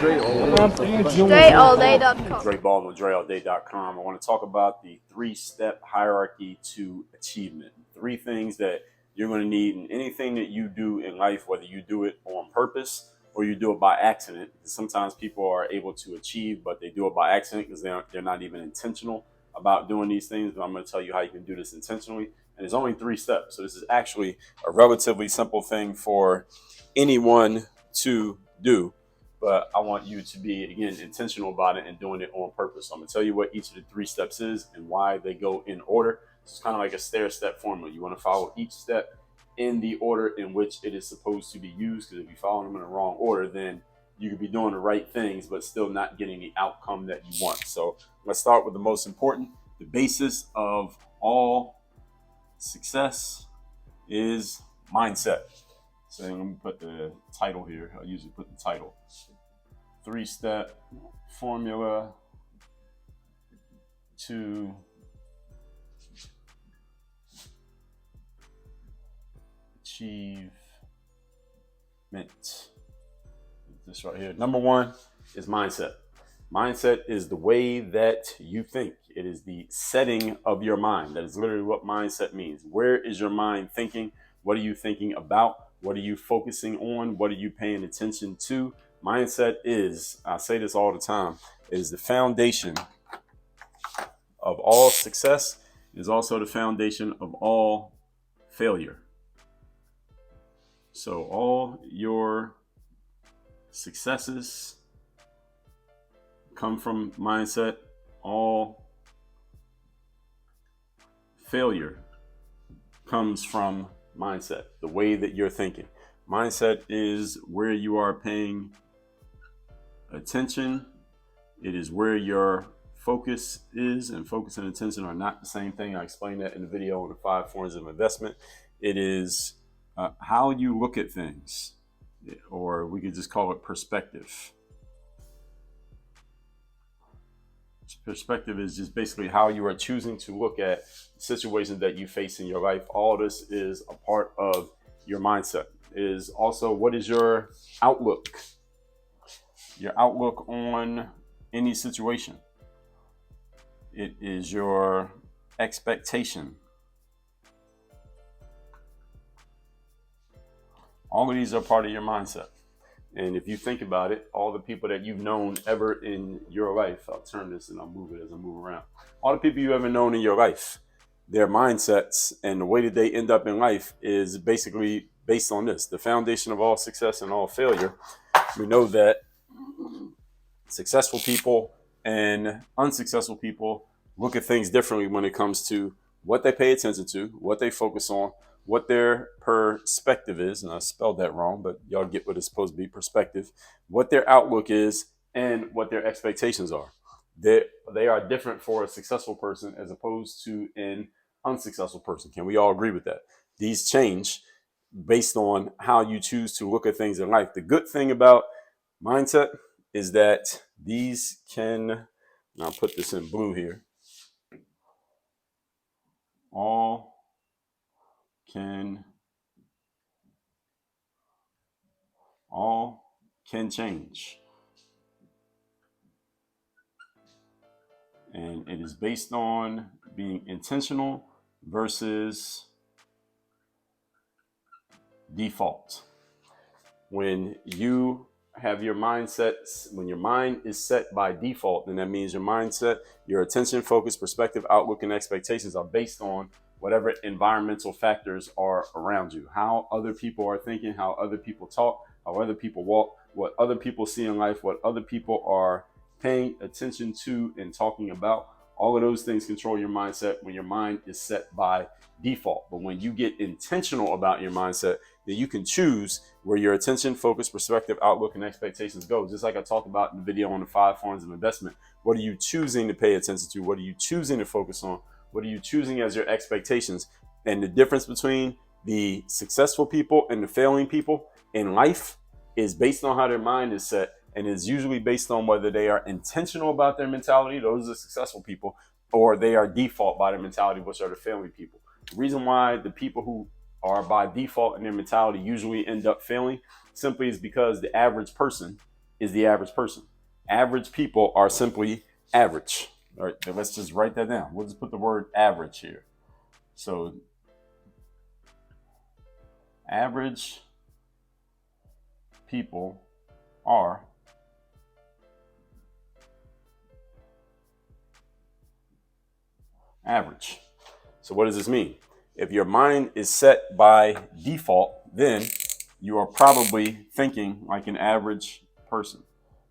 DreAllDay.com. Dre Ball on DreAllDay.com. I want to talk about the three-step hierarchy to achievement. Three things that you're going to need in anything that you do in life, whether you do it on purpose or you do it by accident. Sometimes people are able to achieve, but they do it by accident because they're not even intentional about doing these things. But I'm going to tell you how you can do this intentionally. And there's only three steps. So this is actually a relatively simple thing for anyone to do. But I want you to be, again, intentional about it and doing it on purpose. So I'm going to tell you what each of the three steps is and why they go in order. It's kind of like a stair-step formula. You want to follow each step in the order in which it is supposed to be used, because if you follow them in the wrong order, then you could be doing the right things but still not getting the outcome that you want. So let's start with the most important. The basis of all success is mindset. So I'm going to put the title here. I'll usually put the title. Three-step formula to achievement. This right here. Number one is mindset. Mindset is the way that you think. It is the setting of your mind. That is literally what mindset means. Where is your mind thinking? What are you thinking about? What are you focusing on? What are you paying attention to? Mindset is, I say this all the time, is the foundation of all success. It is also the foundation of all failure. So all your successes come from mindset. All failure comes from mindset, the way that you're thinking. Mindset is where you are paying attention. It is where your focus is, and focus and attention are not the same thing. I explained that in the video on the 5 forms of investment. It is how you look at things, or we could just call it perspective. Perspective is just basically how you are choosing to look at situations that you face in your life. All this is a part of your mindset. It is also, what is your outlook? Your outlook on any situation. It is your expectation. All of these are part of your mindset. And if you think about it, all the people that you've known ever in your life, I'll turn this and I'll move it as I move around. All the people you've ever known in your life, their mindsets and the way that they end up in life is basically based on this. The foundation of all success and all failure. We know that successful people and unsuccessful people look at things differently when it comes to what they pay attention to, what they focus on, what their perspective is, and I spelled that wrong, but y'all get what it's supposed to be, perspective, what their outlook is, and what their expectations are. They are different for a successful person as opposed to an unsuccessful person. Can we all agree with that? These change based on how you choose to look at things in life. The good thing about mindset is that these can, and I'll put this in blue here, all can change. And it is based on being intentional versus default. When you have your mindsets, when your mind is set by default, then that means your mindset, your attention, focus, perspective, outlook, and expectations are based on whatever environmental factors are around you, how other people are thinking, how other people talk, how other people walk, what other people see in life, what other people are paying attention to and talking about. All of those things control your mindset when your mind is set by default. But when you get intentional about your mindset, then you can choose where your attention, focus, perspective, outlook, and expectations go. Just like I talked about in the video on the 5 forms of investment. What are you choosing to pay attention to? What are you choosing to focus on? What are you choosing as your expectations? And the difference between the successful people and the failing people in life is based on how their mind is set, and is usually based on whether they are intentional about their mentality, those are successful people, or they are default by their mentality, which are the failing people. The reason why the people who are by default in their mentality usually end up failing simply is because the average person is the average person. Average people are simply average. All right, then let's just write that down. We'll just put the word average here. So average people are average. So what does this mean? If your mind is set by default, then you are probably thinking like an average person.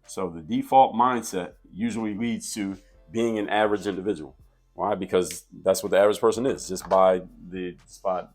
So the default mindset usually leads to being an average individual. Why? Because that's what the average person is. Just by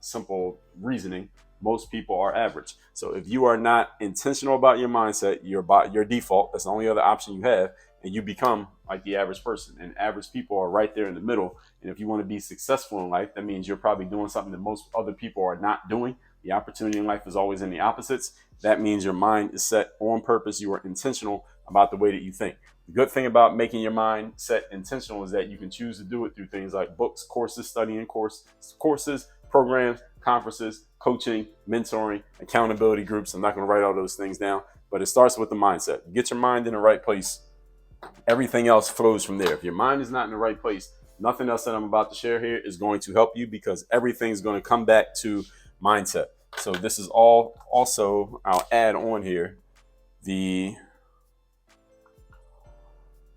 simple reasoning, most people are average. So if you are not intentional about your mindset, your default, that's the only other option you have, and you become like the average person. And average people are right there in the middle. And if you want to be successful in life, that means you're probably doing something that most other people are not doing. The opportunity in life is always in the opposites. That means your mind is set on purpose. You are intentional about the way that you think. The good thing about making your mind set intentional is that you can choose to do it through things like books, courses, studying courses, programs, conferences, coaching, mentoring, accountability groups. I'm not going to write all those things down, but it starts with the mindset. Get your mind in the right place. Everything else flows from there. If your mind is not in the right place, nothing else that I'm about to share here is going to help you, because everything's going to come back to mindset. So this is all also, I'll add on here,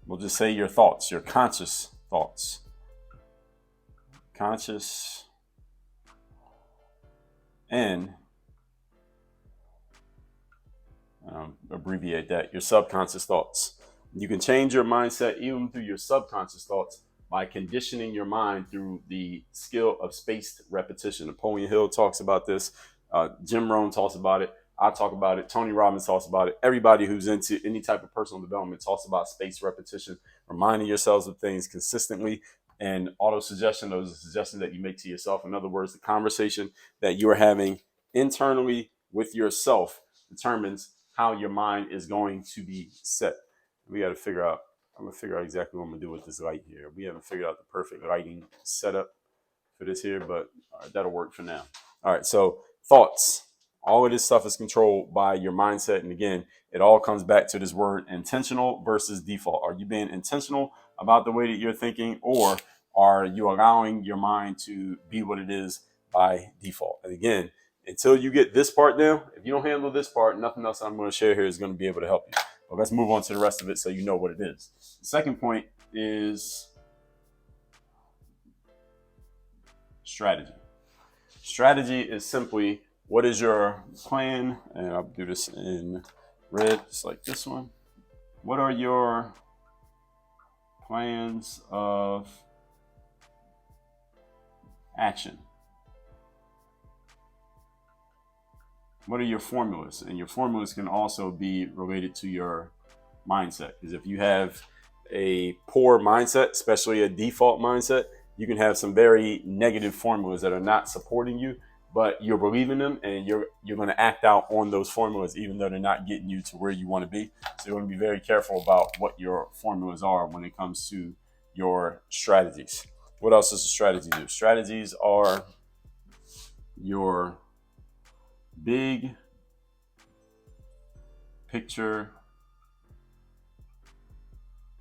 we'll just say your thoughts, your conscious thoughts. Conscious and abbreviate that, your subconscious thoughts. You can change your mindset even through your subconscious thoughts by conditioning your mind through the skill of spaced repetition. Napoleon Hill talks about this. Jim Rohn talks about it. I talk about it. Tony Robbins talks about it. Everybody who's into any type of personal development talks about spaced repetition, reminding yourselves of things consistently. And auto-suggestion, those are suggestions that you make to yourself. In other words, the conversation that you are having internally with yourself determines how your mind is going to be set. We got to figure out, I'm going to figure out exactly what I'm going to do with this light here. We haven't figured out the perfect lighting setup for this here, but all right, that'll work for now. All right, so thoughts. All of this stuff is controlled by your mindset. And again, it all comes back to this word intentional versus default. Are you being intentional about the way that you're thinking, or are you allowing your mind to be what it is by default? And again, until you get this part down, if you don't handle this part, nothing else I'm going to share here is going to be able to help you. But let's move on to the rest of it so you know what it is. The second point is strategy. Strategy is simply, what is your plan? And I'll do this in red, just like this one. What are your plans of action? What are your formulas? And your formulas can also be related to your mindset. Because if you have a poor mindset, especially a default mindset, you can have some very negative formulas that are not supporting you, but you're believing them, and you're going to act out on those formulas even though they're not getting you to where you want to be. So you want to be very careful about what your formulas are when it comes to your strategies. What else does a strategy do? Strategies are your big picture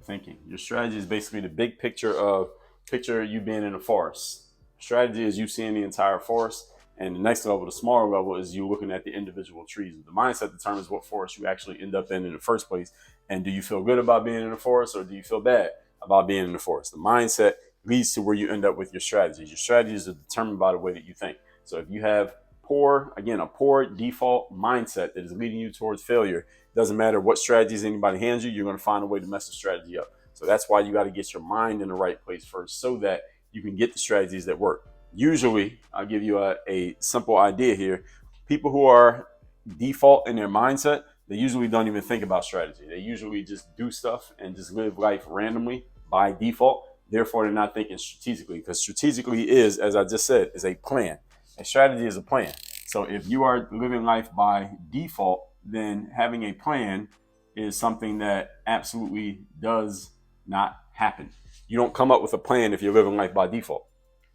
thinking. Your strategy is basically the big picture of you being in a forest. Strategy is you seeing the entire forest. And the next level, the smaller level, is you looking at the individual trees. The mindset determines what forest you actually end up in the first place. And do you feel good about being in the forest, or do you feel bad about being in the forest? The mindset leads to where you end up with your strategies. Your strategies are determined by the way that you think. So if you have a poor default mindset that is leading you towards failure, it doesn't matter what strategies anybody hands you, you're going to find a way to mess the strategy up. So that's why you got to get your mind in the right place first, so that you can get the strategies that work. Usually, I'll give you a simple idea here. People who are default in their mindset, they usually don't even think about strategy. They usually just do stuff and just live life randomly by default. Therefore, they're not thinking strategically, because strategically is, as I just said, is a plan. A strategy is a plan. So if you are living life by default, then having a plan is something that absolutely does not happen. You don't come up with a plan if you're living life by default.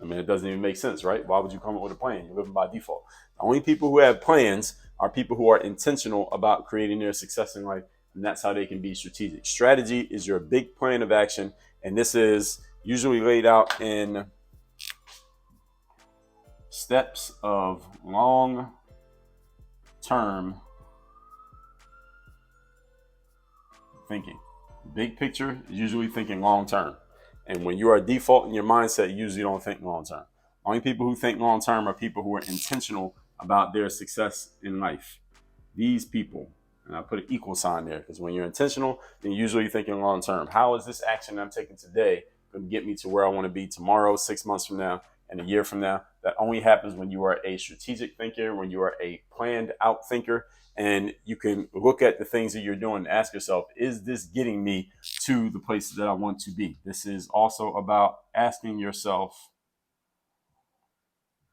I mean, it doesn't even make sense, right? Why would you come up with a plan? You're living by default. The only people who have plans are people who are intentional about creating their success in life And that's how they can be strategic. Strategy is your big plan of action. And this is usually laid out in steps of long-term thinking. Big picture is usually thinking long-term. And when you are defaulting your mindset, you usually don't think long-term. Only people who think long-term are people who are intentional about their success in life. These people, and I put an equal sign there, because when you're intentional, then you're usually thinking long-term. How is this action I'm taking today going to get me to where I want to be tomorrow, 6 months from now, and a year from now? That only happens when you are a strategic thinker, when you are a planned out thinker, and you can look at the things that you're doing and ask yourself, is this getting me to the place that I want to be? This is also about asking yourself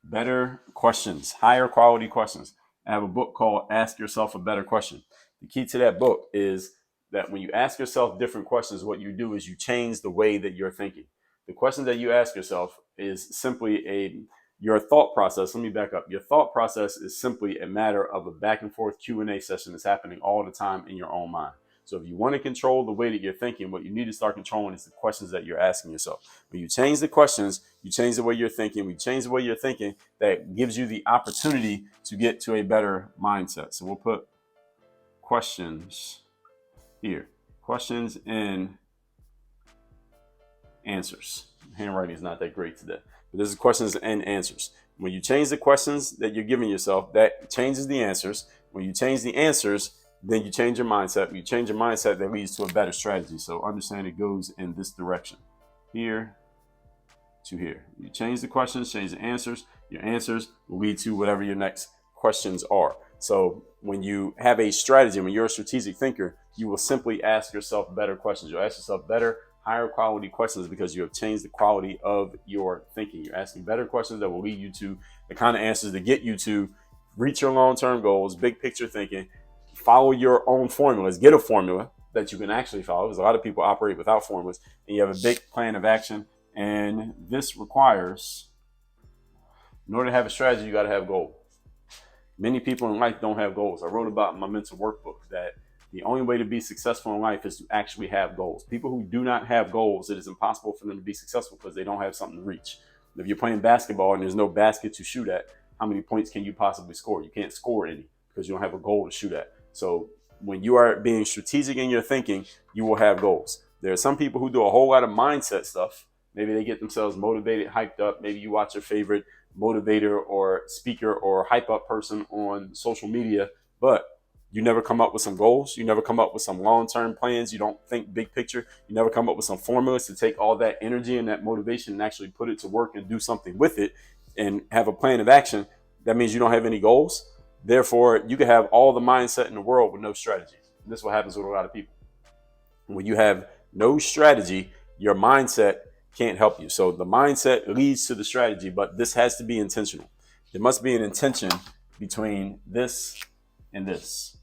better questions, higher quality questions. I have a book called Ask Yourself a Better Question. The key to that book is that when you ask yourself different questions, what you do is you change the way that you're thinking. The questions that you ask yourself is simply your thought process. Let me back up. Your thought process is simply a matter of a back and forth Q&A session that's happening all the time in your own mind. So if you want to control the way that you're thinking, what you need to start controlling is the questions that you're asking yourself. When you change the questions, you change the way you're thinking. When you change the way you're thinking, that gives you the opportunity to get to a better mindset. So we'll put questions here. Questions and answers. Handwriting is not that great today, but this is questions and answers. When you change the questions that you're giving yourself, that changes the answers. When you change the answers, then you change your mindset. When you change your mindset, that leads to a better strategy. So understand it goes in this direction, here to here. You change the questions, change the answers. Your answers will lead to whatever your next questions are. So when you have a strategy, when you're a strategic thinker, you will simply ask yourself better questions. You'll ask yourself better, higher quality questions because you have changed the quality of your thinking. You're asking better questions that will lead you to the kind of answers that get you to reach your long-term goals, big picture thinking. Follow your own formulas. Get a formula that you can actually follow, because a lot of people operate without formulas, and you have a big plan of action. And this requires, in order to have a strategy, you got to have goals. Many people in life don't have goals. I wrote about in my mental workbook that the only way to be successful in life is to actually have goals. People who do not have goals, it is impossible for them to be successful because they don't have something to reach. If you're playing basketball and there's no basket to shoot at, how many points can you possibly score? You can't score any because you don't have a goal to shoot at. So when you are being strategic in your thinking, you will have goals. There are some people who do a whole lot of mindset stuff. Maybe they get themselves motivated, hyped up. Maybe you watch your favorite motivator or speaker or hype up person on social media, but you never come up with some goals. You never come up with some long-term plans. You don't think big picture. You never come up with some formulas to take all that energy and that motivation and actually put it to work and do something with it and have a plan of action. That means you don't have any goals. Therefore, you can have all the mindset in the world with no strategy. And this is what happens with a lot of people. When you have no strategy, your mindset can't help you. So the mindset leads to the strategy, but this has to be intentional. There must be an intention between this and this.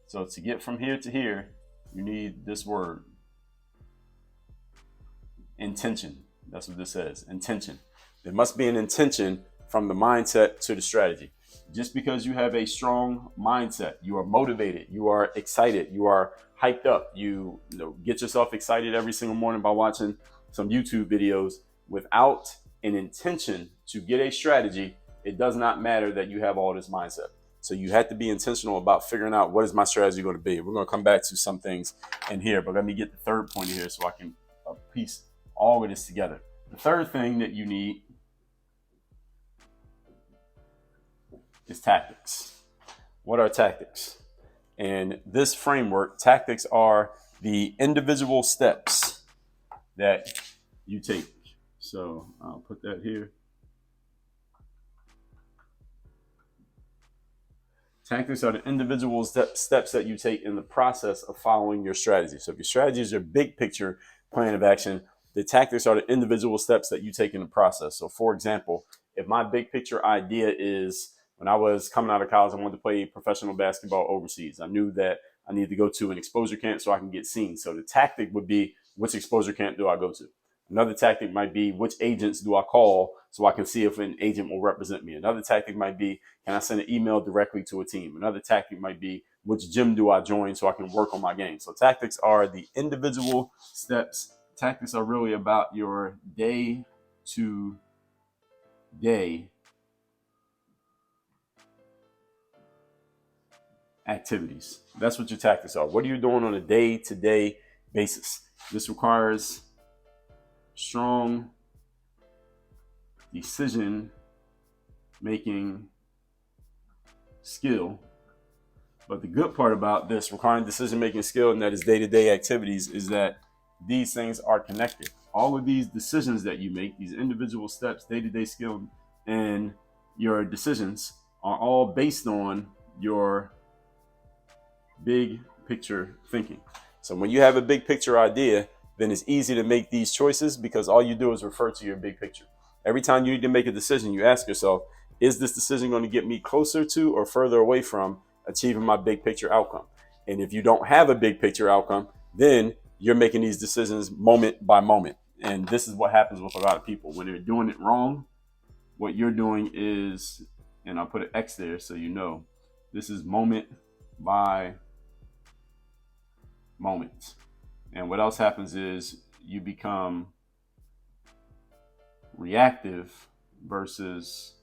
So to get from here to here, you need this word, intention. That's what this says, intention. There must be an intention from the mindset to the strategy. Just because you have a strong mindset, you are motivated, you are excited, you are hyped up, you get yourself excited every single morning by watching some YouTube videos, without an intention to get a strategy, it does not matter that you have all this mindset. So you have to be intentional about figuring out, what is my strategy going to be? We're going to come back to some things in here, but let me get the third point here so I can piece all of this together. The third thing that you need is tactics. What are tactics? And this framework, tactics are the individual steps that you take. So I'll put that here. Tactics are the individual steps that you take in the process of following your strategy. So if your strategy is your big picture plan of action, the tactics are the individual steps that you take in the process. So for example, if my big picture idea is, when I was coming out of college, I wanted to play professional basketball overseas. I knew that I needed to go to an exposure camp so I can get seen. So the tactic would be, which exposure camp do I go to? Another tactic might be, which agents do I call so I can see if an agent will represent me? Another tactic might be, can I send an email directly to a team? Another tactic might be, which gym do I join so I can work on my game? So tactics are the individual steps. Tactics are really about your day to day activities. That's what your tactics are. What are you doing on a day-to-day basis? This requires strong decision making skill. But the good part about this requiring decision making skill and that is day-to-day activities is that these things are connected. All of these decisions that you make, these individual steps, day-to-day skill, and your decisions are all based on your big picture thinking. So when you have a big picture idea, then it's easy to make these choices because all you do is refer to your big picture. Every time you need to make a decision, you ask yourself, is this decision going to get me closer to or further away from achieving my big picture outcome? And if you don't have a big picture outcome, then you're making these decisions moment by moment. And this is what happens with a lot of people. When they're doing it wrong, what you're doing is, and I'll put an X there so you know, this is moment by moment. And what else happens is you become reactive versus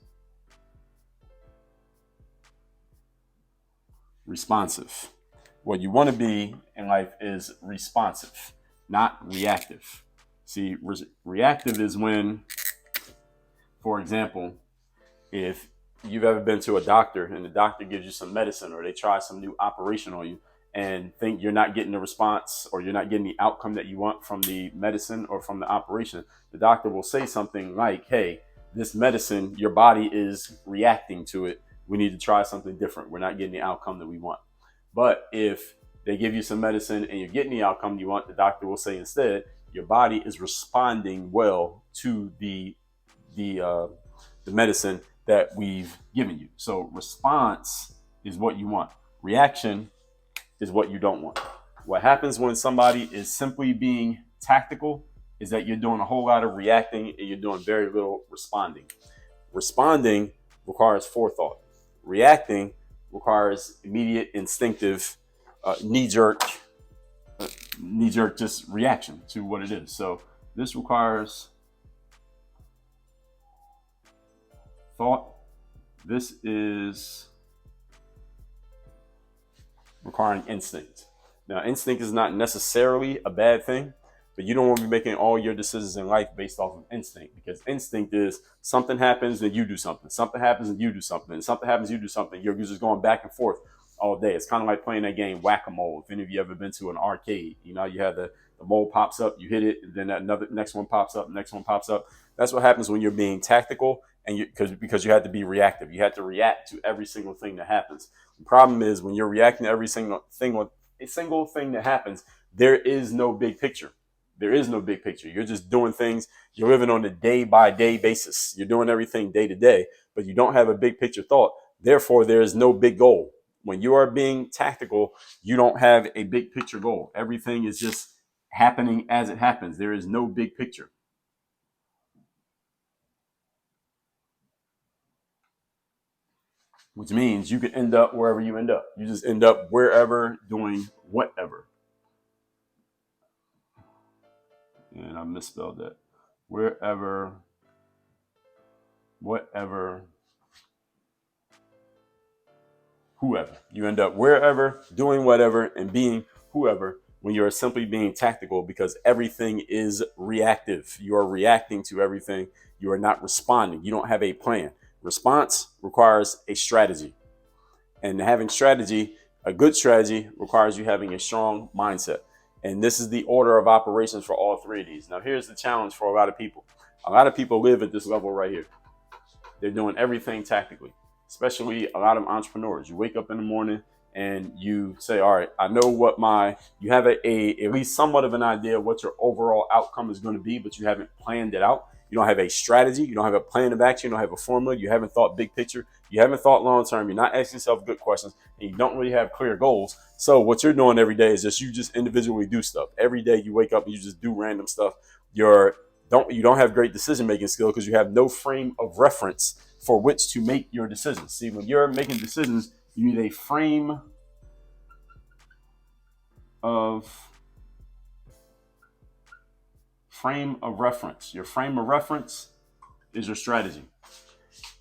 responsive. What you want to be in life is responsive, not reactive. See, reactive is when, for example, if you've ever been to a doctor and the doctor gives you some medicine or they try some new operation on you and think you're not getting the response or you're not getting the outcome that you want from the medicine or from the operation, the doctor will say something like, hey, this medicine, your body is reacting to it. We need to try something different. We're not getting the outcome that we want. But if they give you some medicine and you're getting the outcome you want, the doctor will say instead, your body is responding well to the medicine that we've given you. So response is what you want. Reaction is what you don't want. What happens when somebody is simply being tactical is that you're doing a whole lot of reacting and you're doing very little responding. Responding requires forethought. Reacting requires immediate, instinctive, knee-jerk just reaction to what it is. So this requires thought. This is requiring instinct. Now, instinct is not necessarily a bad thing, but you don't want to be making all your decisions in life based off of instinct, because instinct is something happens, then you do something. Something happens, and you do something. And something happens, you do something. You're just going back and forth all day. It's kind of like playing that game Whack-A-Mole. If any of you ever been to an arcade, you know, you have the mole pops up, you hit it, and then that next one pops up, next one pops up. That's what happens when you're being tactical, and because you had to be reactive. You had to react to every single thing that happens. The problem is when you're reacting to every single thing that happens, there is no big picture. There is no big picture. You're just doing things. You're living on a day-by-day basis. You're doing everything day to day, but you don't have a big picture thought. Therefore, there is no big goal. When you are being tactical, you don't have a big picture goal. Everything is just happening as it happens. There is no big picture. Which means you can end up wherever you end up. You just end up wherever doing whatever. And I misspelled that. Wherever, whatever, whoever. You end up wherever, doing whatever, and being whoever when you're simply being tactical, because everything is reactive. You are reacting to everything. You are not responding. You don't have a plan. Response requires a strategy. And having strategy, a good strategy, requires you having a strong mindset. And this is the order of operations for all three of these. Now, here's the challenge for a lot of people. A lot of people live at this level right here. They're doing everything tactically, especially a lot of entrepreneurs. You wake up in the morning and you say, all right, I know what you have at least somewhat of an idea of what your overall outcome is going to be, but you haven't planned it out. You don't have a strategy. You don't have a plan of action. You don't have a formula. You haven't thought big picture. You haven't thought long term. You're not asking yourself good questions, and you don't really have clear goals. So what you're doing every day is you just individually do stuff. Every day you wake up and you just do random stuff. You don't have great decision making skill because you have no frame of reference for which to make your decisions. See, when you're making decisions, you need a frame of frame of reference. Your frame of reference is your strategy.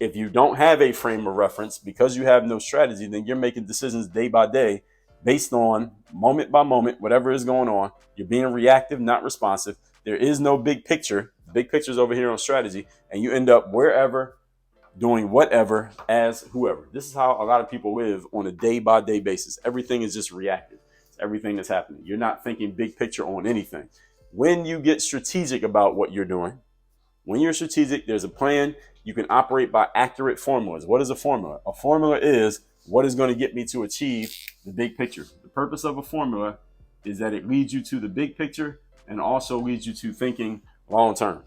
If you don't have a frame of reference because you have no strategy, then you're making decisions day by day based on moment by moment, whatever is going on. You're being reactive, not responsive. There is no big picture. The big picture is over here on strategy, and you end up wherever, doing whatever as whoever. This is how a lot of people live on a day by day basis. Everything is just reactive. It's everything that's happening. You're not thinking big picture on anything. When you get strategic about what you're doing, when you're strategic, there's a plan. You can operate by accurate formulas. What is a formula? A formula is what is going to get me to achieve the big picture. The purpose of a formula is that it leads you to the big picture and also leads you to thinking long term.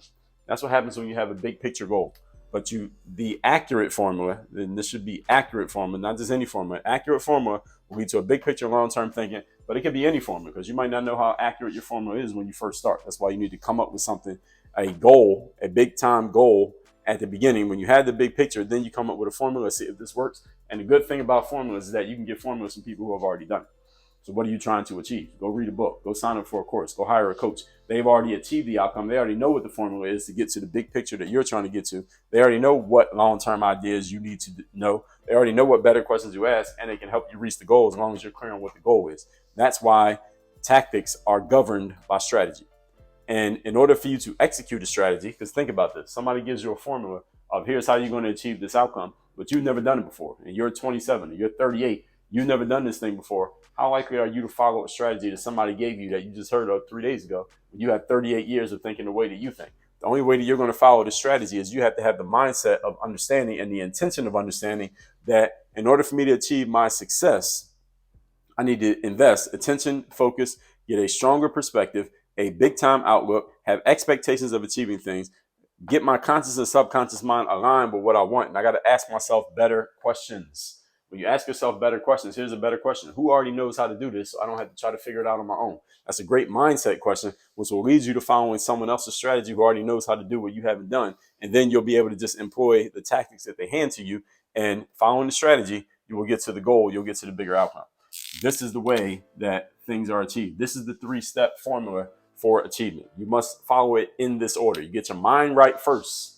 That's what happens when you have a big picture goal. But the accurate formula, then this should be accurate formula, not just any formula. Accurate formula will lead to a big picture, long term thinking, but it could be any formula because you might not know how accurate your formula is when you first start. That's why you need to come up with something, a goal, a big time goal at the beginning. When you have the big picture, then you come up with a formula, see if this works. And the good thing about formulas is that you can get formulas from people who have already done it. So what are you trying to achieve? Go read a book, go sign up for a course, go hire a coach. They've already achieved the outcome. They already know what the formula is to get to the big picture that you're trying to get to. They already know what long-term ideas you need to know. They already know what better questions you ask, and they can help you reach the goal as long as you're clear on what the goal is. That's why tactics are governed by strategy. And in order for you to execute a strategy, because think about this, somebody gives you a formula of here's how you're going to achieve this outcome, but you've never done it before. And you're 27, or you're 38, you've never done this thing before. How likely are you to follow a strategy that somebody gave you that you just heard of 3 days ago when you had 38 years of thinking the way that you think? The only way that you're going to follow this strategy is you have to have the mindset of understanding and the intention of understanding that in order for me to achieve my success, I need to invest attention, focus, get a stronger perspective, a big time outlook, have expectations of achieving things, get my conscious and subconscious mind aligned with what I want. And I got to ask myself better questions. When you ask yourself better questions, here's a better question. Who already knows how to do this so I don't have to try to figure it out on my own? That's a great mindset question, which will lead you to following someone else's strategy who already knows how to do what you haven't done. And then you'll be able to just employ the tactics that they hand to you. And following the strategy, you will get to the goal. You'll get to the bigger outcome. This is the way that things are achieved. This is the 3-step formula for achievement. You must follow it in this order. You get your mind right first.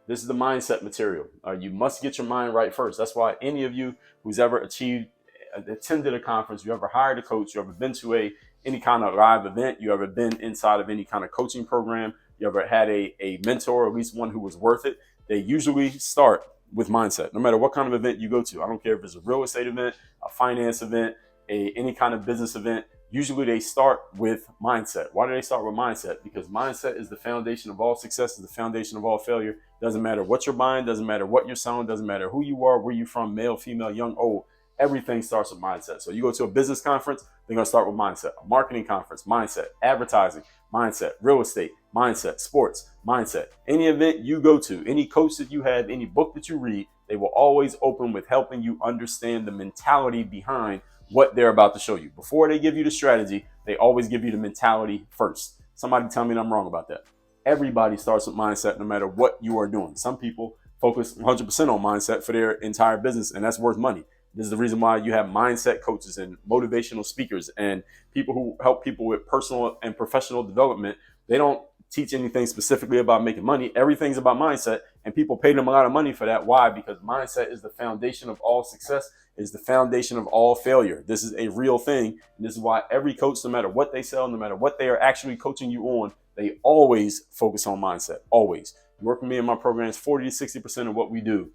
This is the mindset material. You must get your mind right first. That's why any of you who's ever attended a conference, you ever hired a coach, you ever been to any kind of live event, you ever been inside of any kind of coaching program, you ever had a mentor, or at least one who was worth it, they usually start with mindset. No matter what kind of event you go to, I don't care if it's a real estate event, a finance event, any kind of business event, usually they start with mindset. Why do they start with mindset? Because mindset is the foundation of all success, is the foundation of all failure. Doesn't matter what you're buying, doesn't matter what you're selling, doesn't matter who you are, where you're from, male, female, young, old. Everything starts with mindset. So you go to a business conference, they're going to start with mindset. A marketing conference, mindset. Advertising, mindset. Real estate, mindset. Sports, mindset. Any event you go to, any coach that you have, any book that you read, they will always open with helping you understand the mentality behind what they're about to show you. Before they give you the strategy, they always give you the mentality first. Somebody tell me that I'm wrong about that. Everybody starts with mindset no matter what you are doing. Some people focus 100% on mindset for their entire business, and that's worth money. This is the reason why you have mindset coaches and motivational speakers and people who help people with personal and professional development. They don't teach anything specifically about making money. Everything's about mindset, and people pay them a lot of money for that. Why? Because mindset is the foundation of all success, is the foundation of all failure. This is a real thing. And this is why every coach, no matter what they sell, no matter what they are actually coaching you on, they always focus on mindset. Always. You work with me in my programs, 40 to 60% of what we do,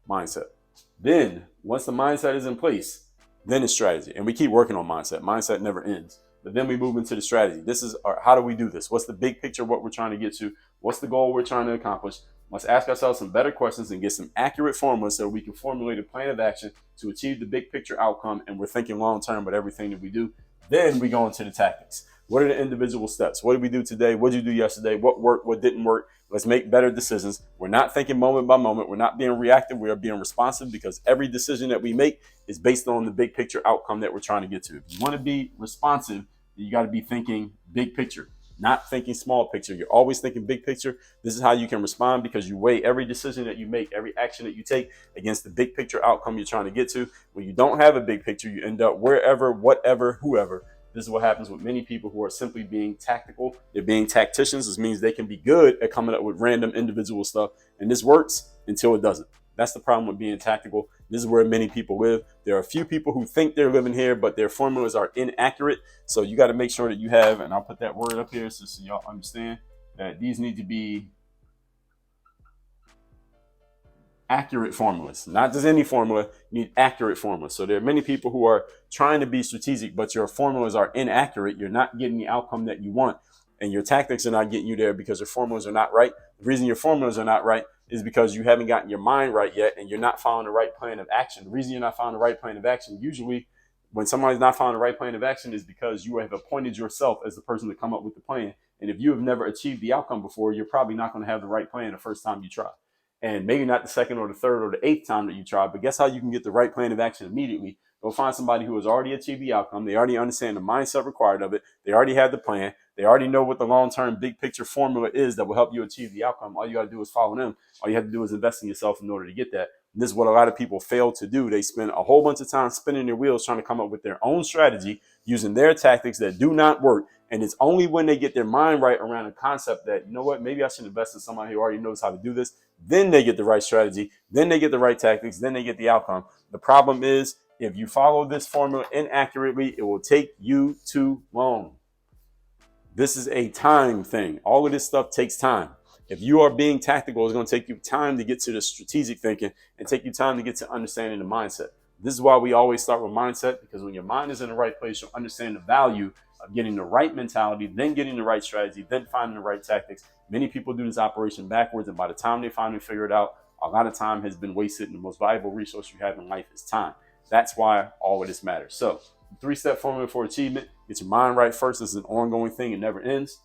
mindset. Then once the mindset is in place, then it's strategy. And we keep working on mindset. Mindset never ends. But then we move into the strategy. This is how do we do this? What's the big picture of what we're trying to get to? What's the goal we're trying to accomplish? Let's ask ourselves some better questions and get some accurate formulas so we can formulate a plan of action to achieve the big picture outcome. And we're thinking long term with everything that we do. Then we go into the tactics. What are the individual steps? What did we do today? What did you do yesterday? What worked? What didn't work? Let's make better decisions. We're not thinking moment by moment. We're not being reactive. We are being responsive because every decision that we make is based on the big picture outcome that we're trying to get to. If you want to be responsive, you got to be thinking big picture, not thinking small picture. You're always thinking big picture. This is how you can respond because you weigh every decision that you make, every action that you take against the big picture outcome you're trying to get to. When you don't have a big picture, you end up wherever, whatever, whoever. This is what happens with many people who are simply being tactical. They're being tacticians. This means they can be good at coming up with random individual stuff. And this works until it doesn't. That's the problem with being tactical. This is where many people live. There are a few people who think they're living here, but their formulas are inaccurate. So you got to make sure that you have, and I'll put that word up here so y'all understand that these need to be accurate formulas, not just any formula. You need accurate formulas. So there are many people who are trying to be strategic, but your formulas are inaccurate. You're not getting the outcome that you want, and your tactics are not getting you there because your formulas are not right. The reason your formulas are not right is because you haven't gotten your mind right yet, and you're not following the right plan of action. The reason you're not following the right plan of action, usually when somebody's not following the right plan of action, is because you have appointed yourself as the person to come up with the plan. And if you have never achieved the outcome before, you're probably not going to have the right plan the first time you try. And maybe not the second or the third or the eighth time that you try, but guess how you can get the right plan of action immediately? Go find somebody who has already achieved the outcome. They already understand the mindset required of it. They already have the plan. They already know what the long-term big picture formula is that will help you achieve the outcome. All you got to do is follow them. All you have to do is invest in yourself in order to get that. And this is what a lot of people fail to do. They spend a whole bunch of time spinning their wheels trying to come up with their own strategy using their tactics that do not work. And it's only when they get their mind right around a concept that, you know what, maybe I should invest in somebody who already knows how to do this. Then they get the right strategy. Then they get the right tactics. Then they get the outcome. The problem is, if you follow this formula inaccurately, it will take you too long. This is a time thing. All of this stuff takes time. If you are being tactical, it's going to take you time to get to the strategic thinking and take you time to get to understanding the mindset. This is why we always start with mindset, because when your mind is in the right place, you'll understand the value of getting the right mentality, then getting the right strategy, then finding the right tactics. Many people do this operation backwards, and by the time they finally figure it out, a lot of time has been wasted, and the most valuable resource you have in life is time. That's why all of this matters. So, three-step formula for achievement: get your mind right first. This is an ongoing thing. It never ends.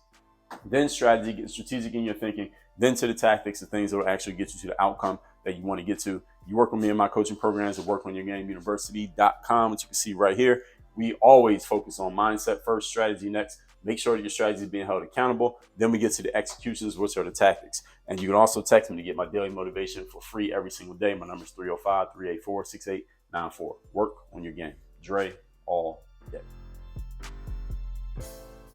Then strategy, get strategic in your thinking. Then to the tactics, the things that will actually get you to the outcome that you want to get to. You work with me in my coaching programs at workonyourgameuniversity.com, which you can see right here. We always focus on mindset first, strategy next. Make sure that your strategy is being held accountable. Then we get to the executions, which are the tactics. And you can also text me to get my daily motivation for free every single day. My number is 305-384-6894. Work on your game. Dre all day.